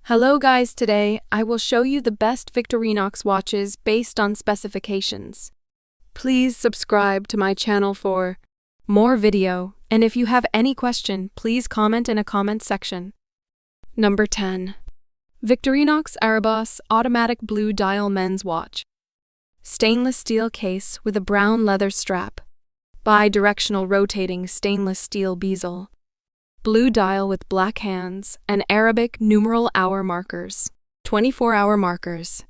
Hello guys, today I will show you the best Victorinox watches based on specifications. Please subscribe to my channel for more video, and if you have any question, please comment in a comment section. Number 10. Victorinox Ariboss Automatic Blue Dial Men's Watch. Stainless steel case with a brown leather strap. Bi-directional rotating stainless steel bezel. Blue dial with black hands and Arabic numeral hour markers. 24-hour markers.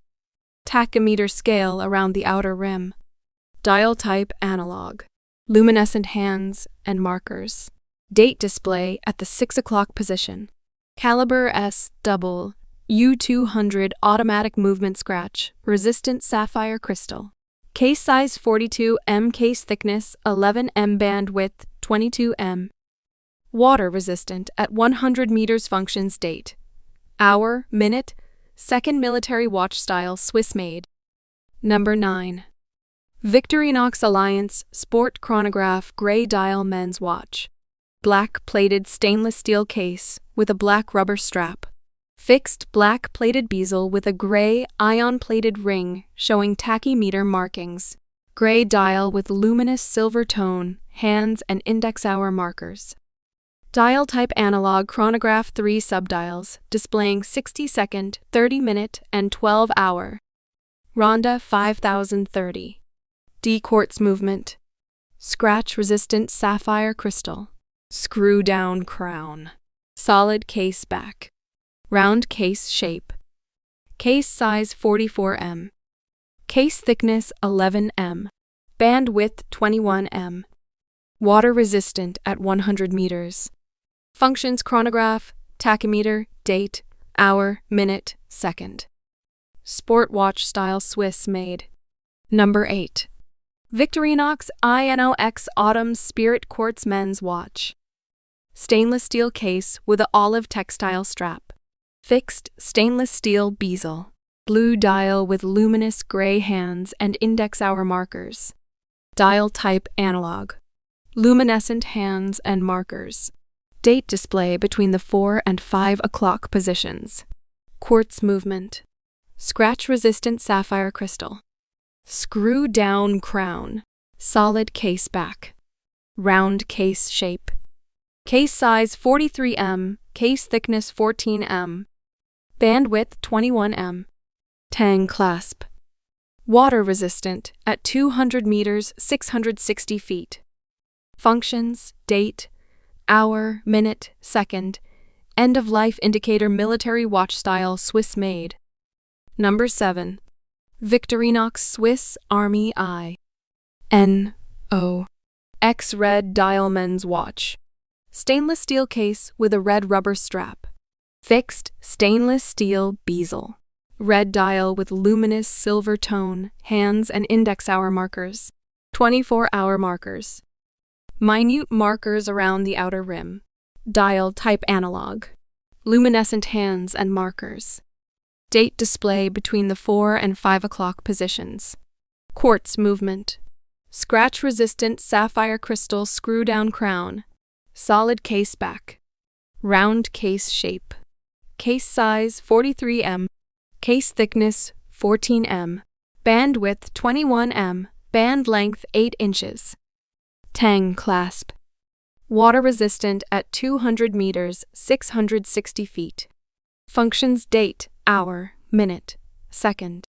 Tachymeter scale around the outer rim. Dial type analog. Luminescent hands and markers. Date display at the 6 o'clock position. Caliber S double U200 automatic movement scratch, resistant sapphire crystal. Case size 42 m, case thickness 11 m, bandwidth 22 m. Water resistant at 100 meters. Functions: date, hour, minute, second. Military watch style, Swiss made. Number 9. Victorinox Alliance Sport Chronograph Gray Dial Men's Watch. Black plated stainless steel case with a black rubber strap. Fixed black plated bezel with a gray ion plated ring showing tachymeter markings. Gray dial with luminous silver tone, hands and index hour markers. Dial type analog. Chronograph 3 subdials, displaying 60-second, 30-minute, and 12-hour. Ronda 5030. D quartz movement. Scratch-resistant sapphire crystal. Screw-down crown. Solid case back. Round case shape. Case size 44 m. Case thickness 11 m. Bandwidth 21 m. Water resistant at 100 meters. Functions: chronograph, tachymeter, date, hour, minute, second. Sport watch style, Swiss made. Number 8. Victorinox I.N.O.X Autumn Spirit Quartz Men's Watch. Stainless steel case with an olive textile strap. Fixed stainless steel bezel. Blue dial with luminous gray hands and index hour markers. Dial type analog. Luminescent hands and markers. Date display between the 4 and 5 o'clock positions. Quartz movement. Scratch-resistant sapphire crystal. Screw-down crown. Solid case back. Round case shape. Case size 43 m. Case thickness 14 m. Bandwidth 21 m. Tang clasp. Water resistant at 200 meters, 660 feet. Functions: date, hour, minute, second. End of life indicator. Military watch style, Swiss made. Number 7. Victorinox Swiss Army I.N.O.X Red Dial Men's Watch. Stainless steel case with a red rubber strap. Fixed stainless steel bezel. Red dial with luminous silver tone, hands and index hour markers. 24-hour markers. Minute markers around the outer rim. Dial type analog. Luminescent hands and markers. Date display between the 4 and 5 o'clock positions. Quartz movement. Scratch-resistant sapphire crystal screw-down crown. Solid case back. Round case shape. Case size 43 m. Case thickness 14 m. Bandwidth 21 m. Band length 8 inches. Tang clasp. Water resistant at 200 meters, 660 feet. Functions: date, hour, minute, second.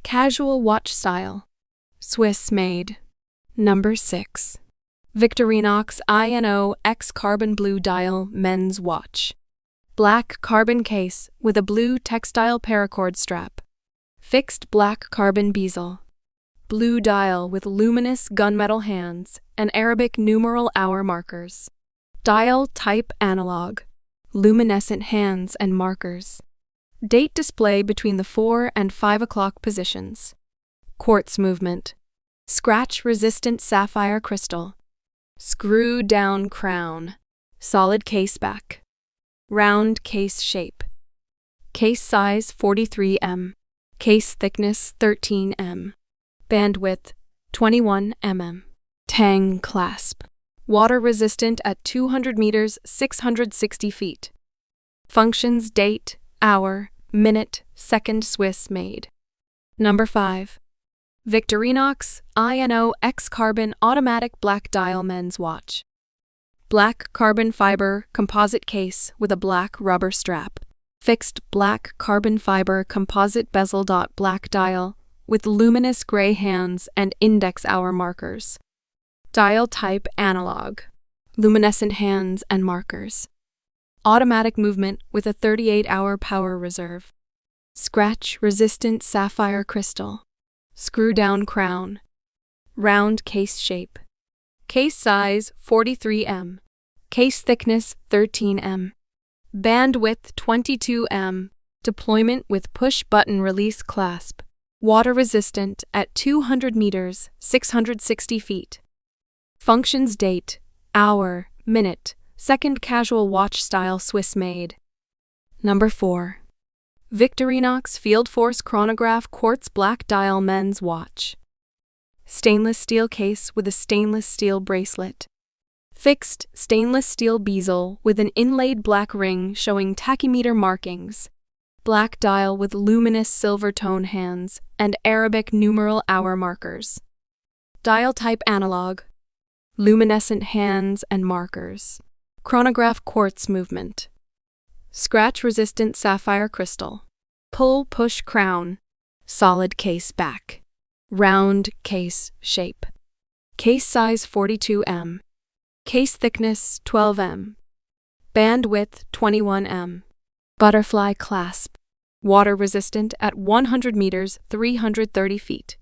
Casual watch style, Swiss made. Number 6. Victorinox I.N.O.X Carbon Blue Dial Men's Watch. Black carbon case with a blue textile paracord strap. Fixed black carbon bezel. Blue dial with luminous gunmetal hands and Arabic numeral hour markers. Dial type analog. Luminescent hands and markers. Date display between the 4 and 5 o'clock positions. Quartz movement. Scratch-resistant sapphire crystal. Screw-down crown. Solid case back. Round case shape. Case size 43 m. Case thickness 13 m. Bandwidth 21 mm. Tang clasp. Water resistant at 200 meters, 660 feet. Functions: date, hour, minute, second Swiss made. Number 5. Victorinox I.N.O.X Carbon Automatic Black Dial Men's Watch. Black carbon fiber composite case with a black rubber strap. Fixed black carbon fiber composite bezel. Black dial with luminous gray hands and index hour markers. Dial type analog. Luminescent hands and markers. Automatic movement with a 38-hour power reserve. Scratch-resistant sapphire crystal. Screw-down crown. Round case shape. Case size 43 m. Case thickness 13 m. Bandwidth 22 m. Deployment with push-button release clasp. Water-resistant at 200 meters, 660 feet. Functions date, hour, minute, second casual watch style Swiss made. Number 4. Victorinox FieldForce Chronograph Quartz Black Dial Men's Watch. Stainless steel case with a stainless steel bracelet. Fixed stainless steel bezel with an inlaid black ring showing tachymeter markings. Black dial with luminous silver tone hands and Arabic numeral hour markers. Dial type analog. Luminescent hands and markers. Chronograph quartz movement. Scratch-resistant sapphire crystal. Pull-push crown. Solid case back. Round case shape. Case size 42 m. Case thickness 12 m. Bandwidth 21 m. Butterfly clasp. Water-resistant at 100 meters, 330 feet.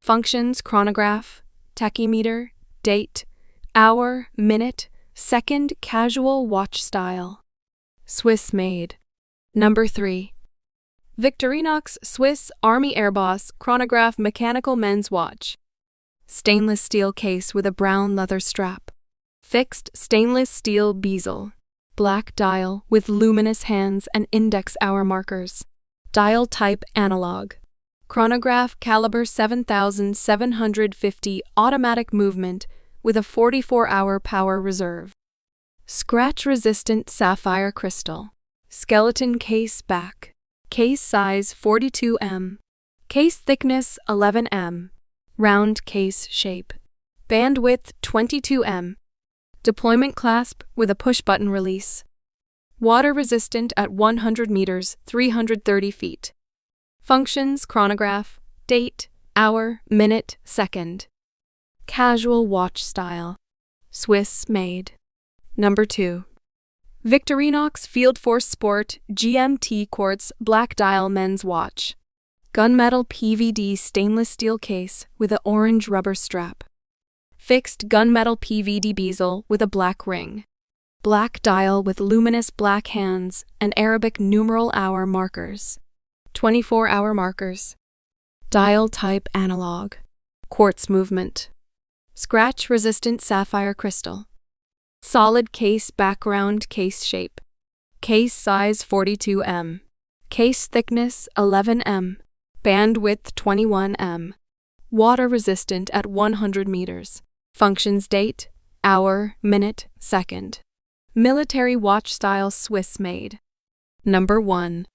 Functions chronograph, tachymeter, date, hour, minute, second casual watch style. Swiss made. Number 3. Victorinox Swiss Army AirBoss Chronograph Mechanical Men's Watch. Stainless steel case with a brown leather strap. Fixed stainless steel bezel. Black dial with luminous hands and index hour markers. Dial type analog. Chronograph caliber 7750 automatic movement with a 44-hour power reserve. Scratch-resistant sapphire crystal. Skeleton case back. Case size 42 m. Case thickness 11 m. Round case shape. Bandwidth 22 m. Deployment clasp with a push-button release. Water-resistant at 100 meters, 330 feet. Functions chronograph, date, hour, minute, second. Casual watch style. Swiss made. Number 2. Victorinox FieldForce Sport GMT Quartz Black Dial Men's Watch. Gunmetal PVD stainless steel case with an orange rubber strap. Fixed gunmetal PVD bezel with a black ring. Black dial with luminous black hands and Arabic numeral hour markers. 24-hour markers. Dial type analog. Quartz movement. Scratch-resistant sapphire crystal. Solid case background case shape. Case size 42 m. Case thickness 11 m. Bandwidth 21 m. Water resistant at 100 meters. Functions date, hour, minute, second. Military watch style Swiss made. Number 1.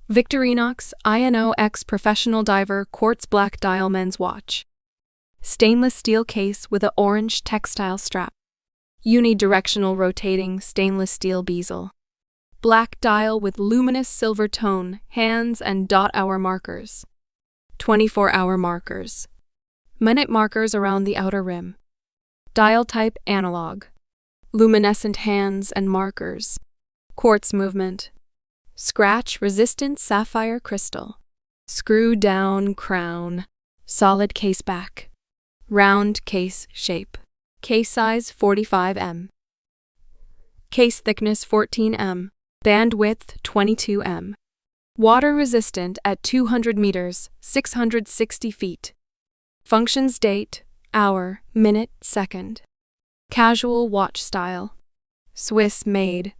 Victorinox I.N.O.X Professional Diver Quartz Black Dial Men's Watch. Stainless steel case with an orange textile strap. Unidirectional rotating stainless steel bezel. Black dial with luminous silver tone, hands and dot-hour markers. 24-hour markers. Minute markers around the outer rim. Dial type analog. Luminescent hands and markers. Quartz movement. Scratch-resistant sapphire crystal. Screw-down crown. Solid case back. Round case shape. Case size 45 m. Case thickness 14 m. Bandwidth 22 m. Water resistant at 200 meters, 660 feet. Functions date, hour, minute, second. Casual watch style. Swiss made.